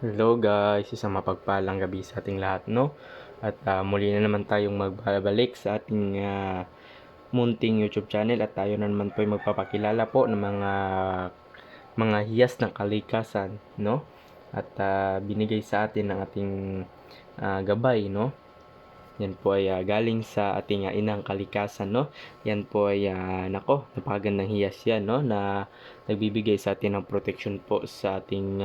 Hello guys, isang mapagpalang gabi sa ating lahat, no? At muli na naman tayong magbabalik sa ating munting YouTube channel at tayo na naman po ay magpapakilala po ng mga hiyas ng kalikasan, no? At binigay sa atin ng ating gabay, no? Yan po ay galing sa ating inang kalikasan, no? Yan po ay napakagandang hiyas yan, no? Na nagbibigay sa atin ng protection po sa ating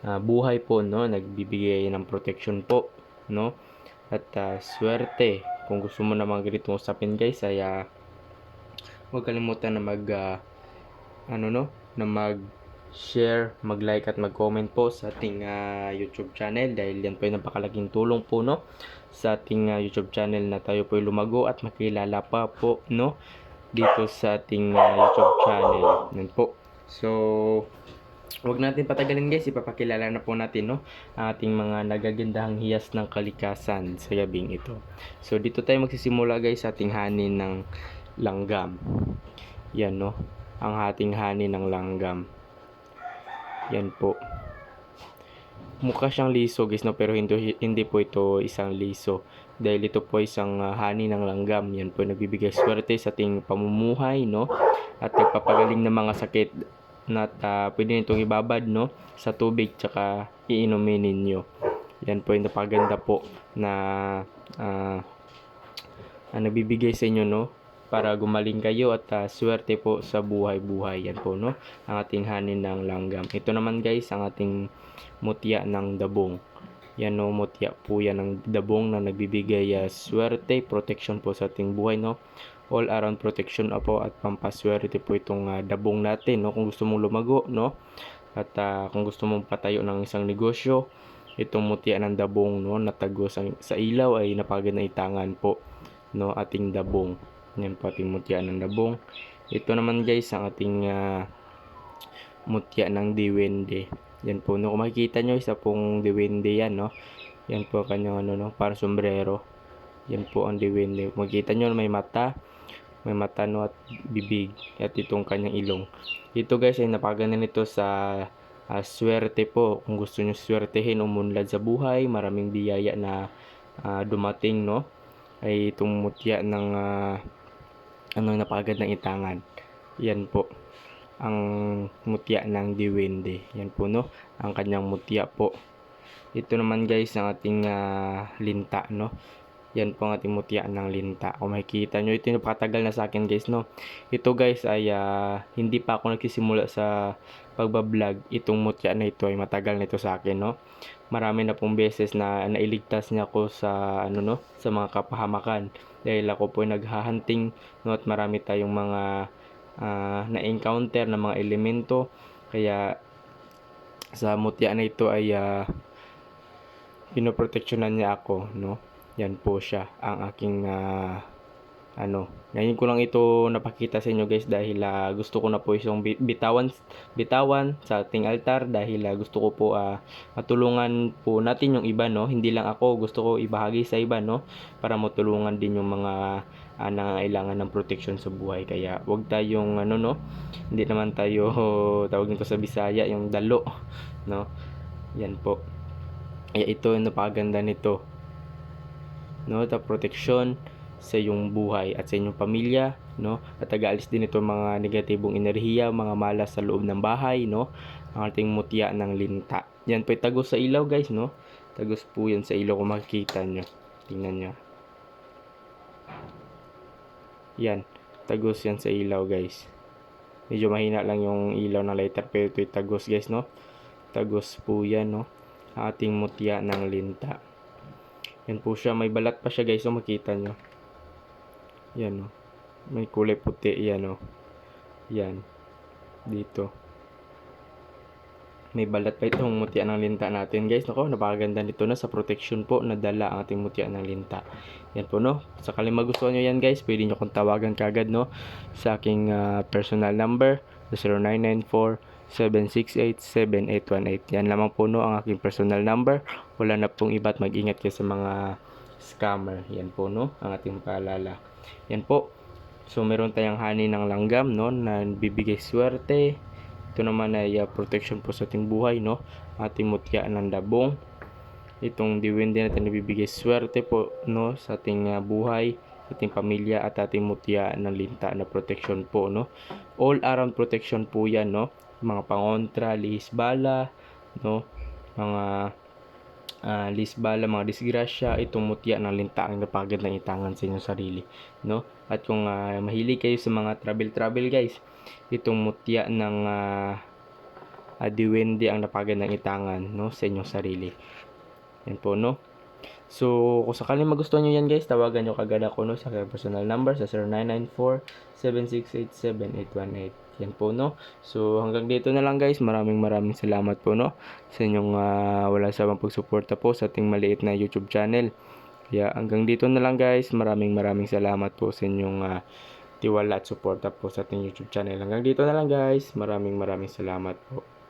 buhay po, no? Nagbibigay ng protection po, no? At swerte. Kung gusto mo na mga ganitong usapin guys ay huwag kalimutan na mag-share, mag-like at mag-comment po sa ating YouTube channel dahil yan po ay napakalaking tulong po, no? Sa ating YouTube channel na tayo po ay lumago at makilala pa po, no? Dito sa ating YouTube channel. Yan po. So, huwag natin patagalin guys, ipapakilala na po natin, no, ang ating mga nagagandahang hiyas ng kalikasan sa gabing ito. So dito tayo magsisimula guys sa ating hanin ng langgam. Yan, no, ang ating hanin ng langgam. Yan po. Mukha siyang liso guys, no, pero hindi po ito isang liso. Dahil ito po isang hanin ng langgam. Yan po nagbibigay swerte sa ating pamumuhay, no, at nagpapagaling ng mga sakit na pwede nitong ibabad, no, sa tubig tsaka iinumin ninyo. Yan po yung napaganda po na nagbibigay sa inyo, no, para gumaling kayo at swerte po sa buhay-buhay. Yan po, no, ang ating hanin ng langgam. Ito naman guys ang ating mutya ng dabong. Yan, no, mutya po yan ng dabong na nagbibigay swerte, protection po sa ating buhay, no, all around protection po at pampaswerte po itong dabong natin, no, kung gusto mong lumago, no, at kung gusto mong patayo ng isang negosyo, itong mutya ng dabong, no, natago sa ilaw ay napakagandang itangan po, no, ating dabong. Yan po ating mutya ng dabong. Ito naman guys ang ating mutya ng diwende. Yan po, no, kung makikita nyo isa pong diwende yan, no. Yan po kanyang no, parang sombrero. Yan po ang diwende. Makikita nyo may mata, no, at bibig at itong kanyang ilong. Ito guys ay napaganda nito sa swerte po. Kung gusto nyo swertehin, umunlad sa buhay, maraming biyaya na dumating, no, ay itong mutya ng napakagandang itangan. Yan po ang mutya ng diwende. Yan po, no, ang kanyang mutya po. Ito naman guys ang ating linta, no. Yan po ang ating mutya ng linta. Kung makikita nyo, ito yung napakatagal na sa akin guys, no. Ito guys ay hindi pa ako nagsisimula sa pagbablog. Itong mutya na ito ay matagal na ito sa akin, no. Marami na pong beses na nailigtas niya ako sa sa mga kapahamakan dahil ako po ay naghahunting, no, at marami tayong mga na-encounter na mga elemento. Kaya sa mutya na ito ay pinoproteksyonan niya ako, no. Yan po siya ang aking ngayon ko lang ito napakita sa inyo guys dahil gusto ko na po isang bitawan sa ating altar dahil gusto ko po matulungan po natin yung iba, no. Hindi lang ako, gusto ko ibahagi sa iba, no, para matulungan din yung mga nangangailangan ng protection sa buhay. Kaya wag tayong no, hindi naman tayo tawag nito sa Bisaya yung dalo, no. Yan po. Kaya ito yung napakaganda nito, no, ta protection sa iyong buhay at sa inyong pamilya, no, at tagaalis din ito mga negatibong enerhiya, mga malas sa loob ng bahay, no, ang ating mutya ng linta. Yan po tagos sa ilaw guys, no, tagos po yan sa ilaw kung makikita nyo, tingnan nyo, yan, tagos yan sa ilaw guys. Medyo mahina lang yung ilaw ng lighter pero ito'y tagos guys, no, tagos po yan, no, ang ating mutya ng linta. Yan po siya, may balat pa siya guys, so makita nyo. Yan, no, may kulay puti yan, no. Yan, dito may balat pa itong mutya ng linta natin guys. Nako, napakaganda nito na sa protection po na dala ang ating mutya ng linta. Yan po, no, sakaling magustuhan nyo yan guys, pwede nyo kong tawagan kagad, no, sa aking personal number 0994-768-7818. Yan lamang po, no, ang aking personal number. Wala na pong iba at mag-ingat kayo sa mga scammer. Yan po, no, ang ating paalala. Yan po. So meron tayong honey ng langgam, no, na bibigay swerte, Ito naman ay protection po sa ating buhay, no? Ating mutya ng dabong. Itong diwende natin nabibigay swerte po, no, sa ating buhay, ating pamilya at ating mutya ng linta na protection po, no. All around protection po 'yan, no. Mga pangontra, lihis bala, no. Mga lihis bala, mga disgrasya, itong mutya ng linta ang napagad ng itangan sa inyong sarili, no. At kung mahilig kayo sa mga travel guys, itong mutya ng diwende ang napagad ng itangan, no, sa inyong sarili. Yan po, no. So, kung sakaling magustuhan nyo yan guys, tawagan nyo kagad ako, no, sa personal number sa 0994-7687-818. Yan po, no. So, hanggang dito na lang guys. Maraming salamat po, no, sa inyong wala sawang pagsuporta po sa ating maliit na YouTube channel. Kaya hanggang dito na lang guys. Maraming salamat po sa inyong tiwala at suporta po sa ating YouTube channel. Hanggang dito na lang guys. Maraming salamat po.